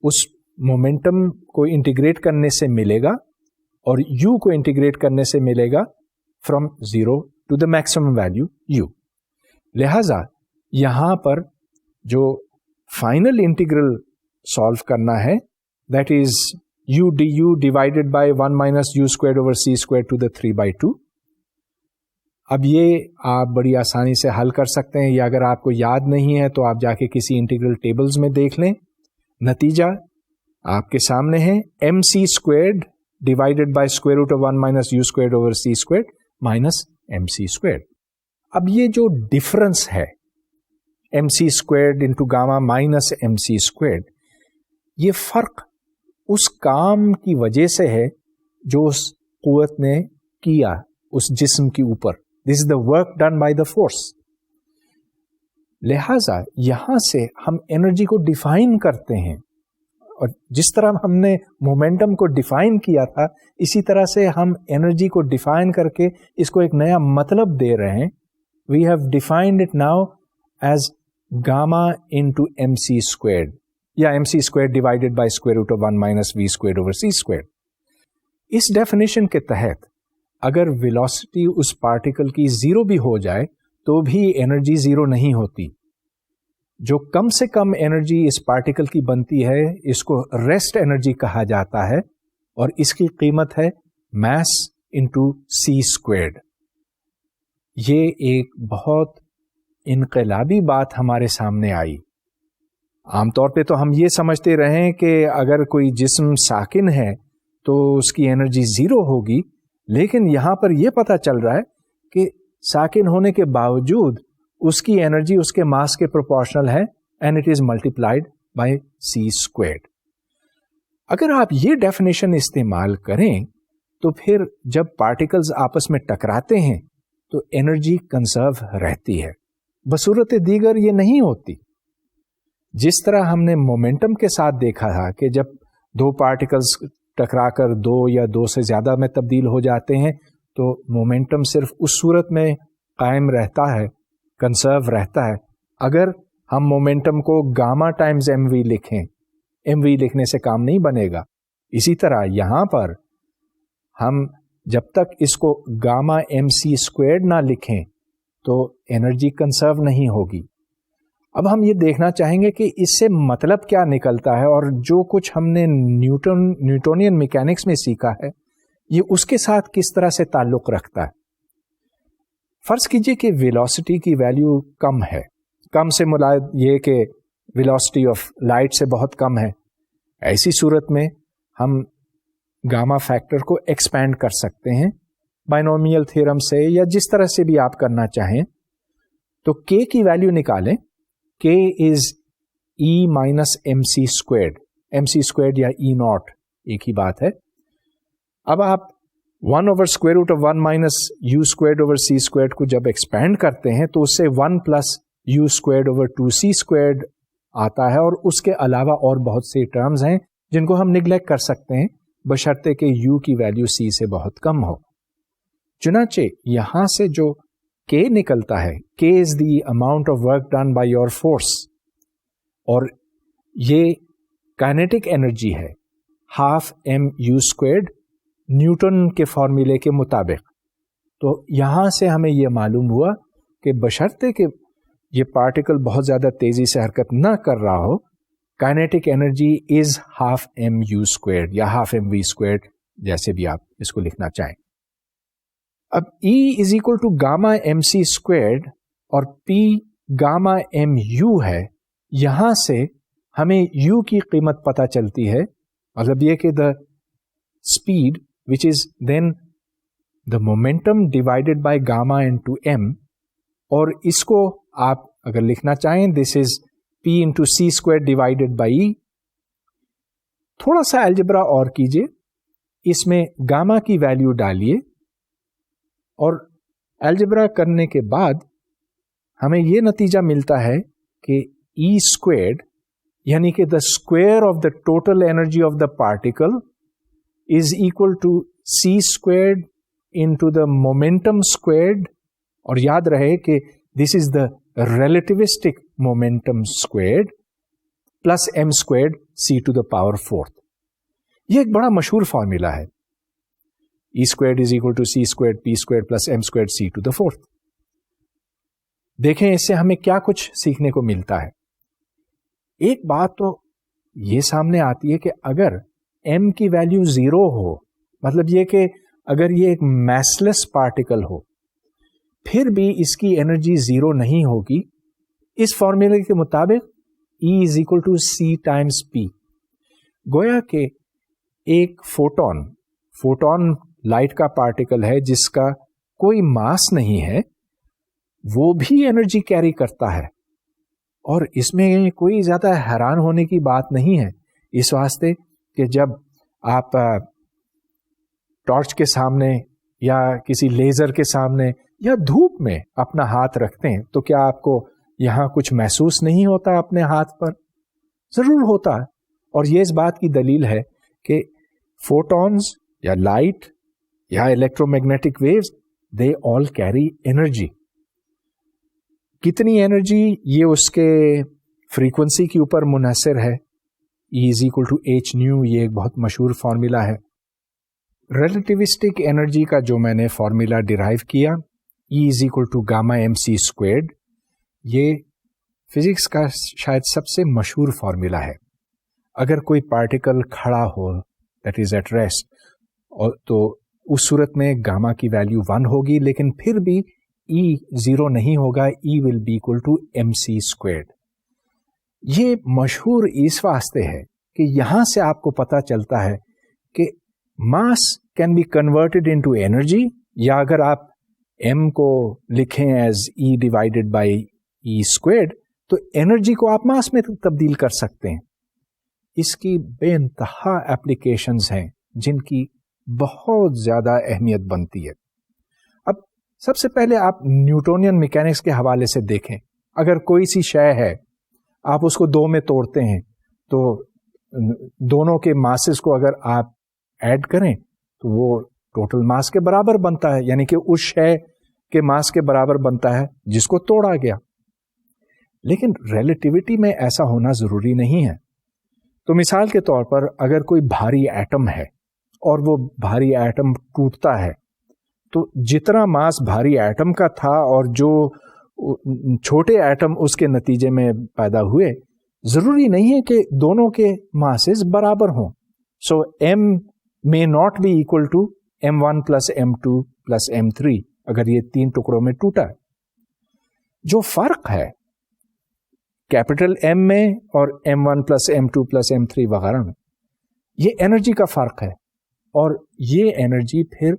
اس مومنٹم کو انٹیگریٹ کرنے سے ملے گا اور یو کو انٹیگریٹ کرنے سے ملے گا from 0 to the maximum value u. لہذا یہاں پر جو فائنل انٹیگرل سالو کرنا ہے that is u d you divided by 1 minus you squared over C squared to the 3/2. اب یہ آپ بڑی آسانی سے حل کر سکتے ہیں, یا اگر آپ کو یاد نہیں ہے تو آپ جا کے کسی انٹیگرل ٹیبلز میں دیکھ لیں. نتیجہ آپ کے سامنے ہے M C squared divided by square root of 1 minus you squared over C squared minus M C squared. اب یہ جو ڈفرنس ہے ایم سی squared into gamma minus M سی اسکوائرڈ, یہ فرق اس کام کی وجہ سے ہے جو اس قوت نے کیا اس جسم کے اوپر. This is the work done by the force. لہذا یہاں سے ہم انرجی کو ڈیفائن کرتے ہیں, اور جس طرح ہم نے مومنٹم کو ڈیفائن کیا تھا اسی طرح سے ہم انرجی کو ڈیفائن کر کے اس کو ایک نیا مطلب دے رہے ہیں. We have defined it now as gamma into m C squared, یا m C squared divided by square root of 1 minus v squared over C squared. اس ڈیفینیشن کے تحت اگر ویلوسٹی اس پارٹیکل کی 0 بھی ہو جائے تو بھی انرجی 0 نہیں ہوتی. جو کم سے کم انرجی اس پارٹیکل کی بنتی ہے اس کو ریسٹ انرجی کہا جاتا ہے, اور اس کی قیمت ہے میس انٹو سی اسکوائرڈ. یہ ایک بہت انقلابی بات ہمارے سامنے آئی. عام طور پہ تو ہم یہ سمجھتے رہے کہ اگر کوئی جسم ساکن ہے تو اس کی انرجی 0 ہوگی, لیکن یہاں پر یہ پتہ چل رہا ہے کہ ساکن ہونے کے باوجود اس کی انرجی اس کے ماس کے پروپورشنل ہے, and it is multiplied by C squared. اگر آپ یہ ڈیفینیشن استعمال کریں تو پھر جب پارٹیکلز آپس میں ٹکراتے ہیں تو انرجی کنزرو رہتی ہے. بصورت دیگر یہ نہیں ہوتی. جس طرح ہم نے مومنٹم کے ساتھ دیکھا تھا کہ جب دو پارٹیکلز ٹکرا کر 2 یا 2 سے زیادہ میں تبدیل ہو جاتے ہیں تو مومنٹم صرف اس صورت میں قائم رہتا ہے, کنسرو رہتا ہے, اگر ہم مومنٹم کو گاما ٹائمز ایم وی لکھیں. ایم وی لکھنے سے کام نہیں بنے گا. اسی طرح یہاں پر ہم جب تک اس کو گاما ایم سی اسکوائرڈ نہ لکھیں تو انرجی کنسرو نہیں ہوگی. اب ہم یہ دیکھنا چاہیں گے کہ اس سے مطلب کیا نکلتا ہے, اور جو کچھ ہم نے نیوٹونین میکینکس میں سیکھا ہے یہ اس کے ساتھ کس طرح سے تعلق رکھتا ہے. فرض کیجئے کہ ویلوسٹی کی ویلیو کم ہے. کم سے مراد یہ کہ ویلوسٹی آف لائٹ سے بہت کم ہے. ایسی صورت میں ہم گاما فیکٹر کو ایکسپینڈ کر سکتے ہیں بائنومیل تھیورم سے, یا جس طرح سے بھی آپ کرنا چاہیں. تو k کی ویلیو نکالیں. k is e minus M C squared. M C squared یا e ناٹ ایک ہی بات ہے. اب آپ 1 over square root of 1 minus you squared over C squared کو جب ایکسپینڈ کرتے ہیں تو اس سے 1 plus U squared over 2c squared آتا ہے, اور اس کے علاوہ اور بہت سے ٹرمز ہیں جن کو ہم نیگلیکٹ کر سکتے ہیں بشرطے کہ u کی ویلیو c سے بہت کم ہو. چنانچہ یہاں سے جو k نکلتا ہے, k is the amount of work done by your force, اور یہ کائنیٹک انرجی ہے half M you squared Newton کے فارمولے کے مطابق. تو یہاں سے ہمیں یہ معلوم ہوا کہ بشرطے کہ یہ پارٹیکل بہت زیادہ تیزی سے حرکت نہ کر رہا ہو, kinetic energy is half M you squared یا ہاف ایم وی اسکوائرڈ, جیسے بھی آپ اس کو لکھنا چاہیں. اب E is equal to gamma m C squared اور P گاما ایم یو ہے. یہاں سے ہمیں U کی قیمت پتہ چلتی ہے, مطلب یہ کہ the speed which is then the momentum divided by gamma into M اور اس کو آپ اگر لکھنا چاہیں دس از P into C squared divided by E. تھوڑا سا الجبرا اور کیجئے, اس میں گاما کی ویلیو ڈالیے اور الجبرا کرنے کے بعد ہمیں یہ نتیجہ ملتا ہے کہ E squared یعنی کہ the square of the total energy of the particle is equal to C squared into the momentum squared, اور یاد رہے کہ this is the relativistic momentum squared plus m squared C to the power 4th. یہ ایک بڑا مشہور formula ہے. E squared is equal to C squared P squared plus m squared C to the 4th. دیکھیں اس سے ہمیں کیا کچھ سیکھنے کو ملتا ہے. ایک بات تو یہ سامنے آتی ہے کہ اگر m کی ویلیو 0 ہو, مطلب یہ کہ اگر یہ ایک میسلیس پارٹیکل ہو, پھر بھی اس کی انرجی 0 نہیں ہوگی. اس فارمولے کے مطابق E is equal to C times P. گویا کہ ایک فوٹون لائٹ کا پارٹیکل ہے جس کا کوئی ماس نہیں ہے, وہ بھی انرجی کیری کرتا ہے, اور اس میں کوئی زیادہ حیران ہونے کی بات نہیں ہے, اس واسطے کہ جب آپ ٹارچ کے سامنے یا کسی لیزر کے سامنے یا دھوپ میں اپنا ہاتھ رکھتے ہیں تو کیا آپ کو یہاں کچھ محسوس نہیں ہوتا اپنے ہاتھ پر؟ ضرور ہوتا ہے. اور یہ اس بات کی دلیل ہے کہ فوٹونز یا لائٹ یا الیکٹرو میگنیٹک ویوز دے آل کیری انرجی. کتنی انرجی یہ اس کے فریکوینسی کے اوپر منحصر ہے. E is equal to h nu, یہ ایک بہت مشہور فارمولا ہے. ریلیٹیوسٹک انرجی کا جو میں نے فارمولا ڈیرائیو کیا E is equal to gamma mc squared, یہ فزکس کا شاید سب سے مشہور فارمولا ہے. اگر کوئی پارٹیکل کھڑا ہو دیٹ از ایٹ ریسٹ, تو اس صورت میں گاما کی ویلیو 1 ہوگی, لیکن پھر بھی E 0 نہیں ہوگا. E will be equal to mc squared. یہ مشہور اس واسطے ہے کہ یہاں سے آپ کو پتا چلتا ہے کہ mass can be converted into energy, یا اگر آپ m کو لکھیں as E divided by E squared تو انرجی کو آپ ماس میں تبدیل کر سکتے ہیں. اس کی بے انتہا اپلیکیشنز ہیں جن کی بہت زیادہ اہمیت بنتی ہے. اب سب سے پہلے آپ نیوٹونین میکینکس کے حوالے سے دیکھیں. اگر کوئی سی شے ہے, آپ اس کو 2 میں توڑتے ہیں تو دونوں کے ماسز کو اگر آپ ایڈ کریں تو وہ ٹوٹل ماس کے برابر بنتا ہے, یعنی کہ اس شے کے ماس کے برابر بنتا ہے جس کو توڑا گیا. لیکن ریلیٹیوٹی میں ایسا ہونا ضروری نہیں ہے. تو مثال کے طور پر اگر کوئی بھاری ایٹم ہے اور وہ بھاری ایٹم ٹوٹتا ہے تو جتنا ماس بھاری ایٹم کا تھا اور جو چھوٹے ایٹم اس کے نتیجے میں پیدا ہوئے, ضروری نہیں ہے کہ دونوں کے ماسز برابر ہوں. سو m may not be equal to m1 plus m2 plus m3 اگر یہ 3 ٹکڑوں میں ٹوٹا ہے. جو فرق ہے کیپٹل M میں اور m1 plus m2 plus m3 وغیرہ میں, یہ انرجی کا فرق ہے, اور یہ انرجی پھر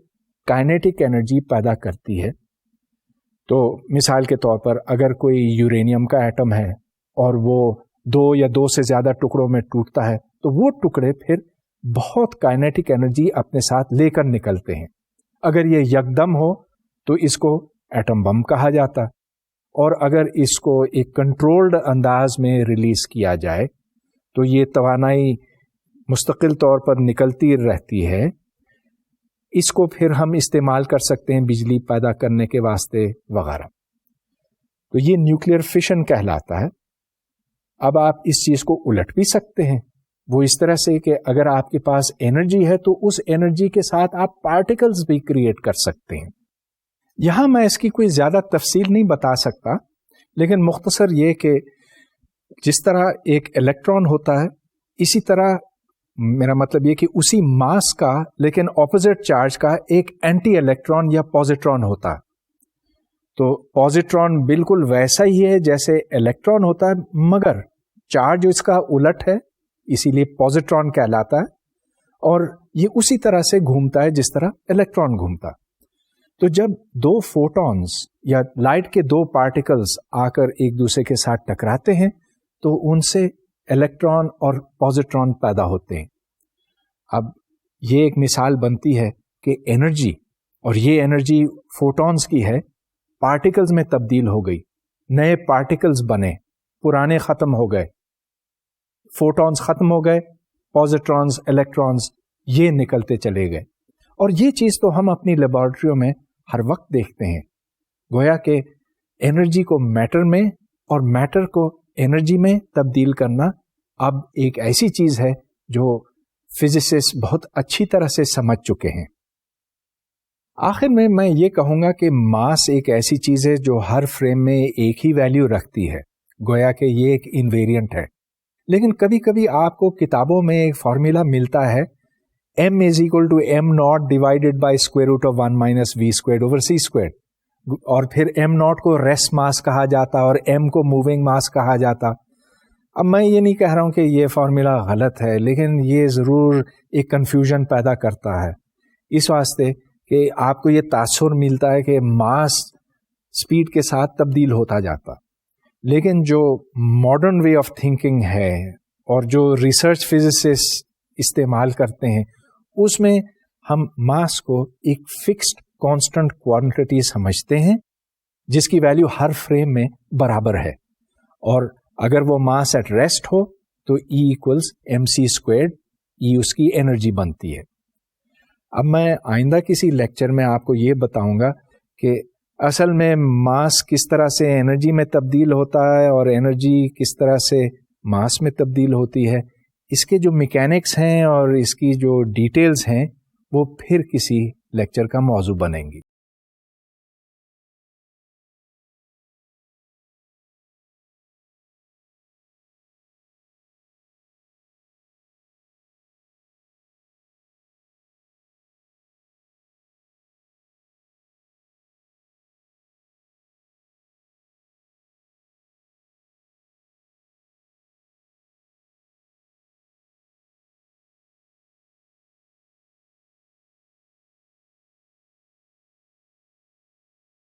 کائنیٹک انرجی پیدا کرتی ہے. تو مثال کے طور پر اگر کوئی یورینیم کا ایٹم ہے اور وہ 2 یا 2 سے زیادہ ٹکڑوں میں ٹوٹتا ہے تو وہ ٹکڑے پھر بہت کائنیٹک انرجی اپنے ساتھ لے کر نکلتے ہیں. اگر یہ یکدم ہو تو اس کو ایٹم بم کہا جاتا, اور اگر اس کو ایک کنٹرولڈ انداز میں ریلیز کیا جائے تو یہ توانائی مستقل طور پر نکلتی رہتی ہے. اس کو پھر ہم استعمال کر سکتے ہیں بجلی پیدا کرنے کے واسطے وغیرہ. تو یہ نیوکلیئر فشن کہلاتا ہے. اب آپ اس چیز کو الٹ بھی سکتے ہیں, وہ اس طرح سے کہ اگر آپ کے پاس انرجی ہے تو اس انرجی کے ساتھ آپ پارٹیکلز بھی کریٹ کر سکتے ہیں. یہاں میں اس کی کوئی زیادہ تفصیل نہیں بتا سکتا, لیکن مختصر یہ کہ جس طرح ایک الیکٹران ہوتا ہے اسی طرح میرا مطلب یہ کہ اسی ماس کا لیکن اپوزٹ چارج کا ایک اینٹی الیکٹران یا پوزیٹران ہوتا ہے. تو پوزیٹران بالکل ویسا ہی ہے جیسے الیکٹران ہوتا ہے, مگر چارج اس کا الٹ ہے, اسی لیے پوزیٹران کہلاتا ہے, اور یہ اسی طرح سے گھومتا ہے جس طرح الیکٹران گھومتا. تو جب 2 فوٹونز یا لائٹ کے دو پارٹیکلز آ کر ایک دوسرے کے ساتھ ٹکراتے ہیں تو ان سے الیکٹران اور پوزیٹران پیدا ہوتے ہیں. اب یہ ایک مثال بنتی ہے کہ انرجی، اور یہ انرجی فوٹونز کی ہے، پارٹیکلز میں تبدیل ہو گئی، نئے پارٹیکلز بنے، پرانے ختم ہو گئے، فوٹونز ختم ہو گئے، پوزیٹرانز، الیکٹرانز یہ نکلتے چلے گئے. اور یہ چیز تو ہم اپنی لیبارٹریوں میں ہر وقت دیکھتے ہیں. گویا کہ انرجی کو میٹر میں اور میٹر کو انرجی میں تبدیل کرنا اب ایک ایسی چیز ہے جو فزسسٹ بہت اچھی طرح سے سمجھ چکے ہیں. آخر میں یہ کہوں گا کہ ماس ایک ایسی چیز ہے جو ہر فریم میں ایک ہی ویلیو رکھتی ہے، گویا کہ یہ ایک انویرینٹ ہے. لیکن کبھی کبھی آپ کو کتابوں میں ایک فارمولا ملتا ہے m is equal to m naught divided by square root of 1 minus v squared over c squared، اور پھر m naught کو ریسٹ ماس کہا جاتا اور m کو موونگ ماس کہا جاتا. اب میں یہ نہیں کہہ رہا ہوں کہ یہ فارمولا غلط ہے، لیکن یہ ضرور ایک کنفیوژن پیدا کرتا ہے، اس واسطے کہ آپ کو یہ تاثر ملتا ہے کہ ماس اسپیڈ کے ساتھ تبدیل ہوتا جاتا. لیکن جو ماڈرن وے آف تھنکنگ ہے اور جو ریسرچ فزسسٹ استعمال کرتے ہیں، اس میں ہم ماس کو ایک فکسڈ کانسٹنٹ کوانٹٹی سمجھتے ہیں جس کی ویلیو ہر فریم میں برابر ہے، اور اگر وہ ماس ایٹ ریسٹ ہو تو E equals MC squared, E اس کی انرجی بنتی ہے. اب میں آئندہ کسی لیکچر میں آپ کو یہ بتاؤں گا کہ اصل میں ماس کس طرح سے انرجی میں تبدیل ہوتا ہے اور انرجی کس طرح سے ماس میں تبدیل ہوتی ہے. اس کے جو میکینکس ہیں اور اس کی جو ڈیٹیلز ہیں وہ پھر کسی لیکچر کا موضوع بنیں گی.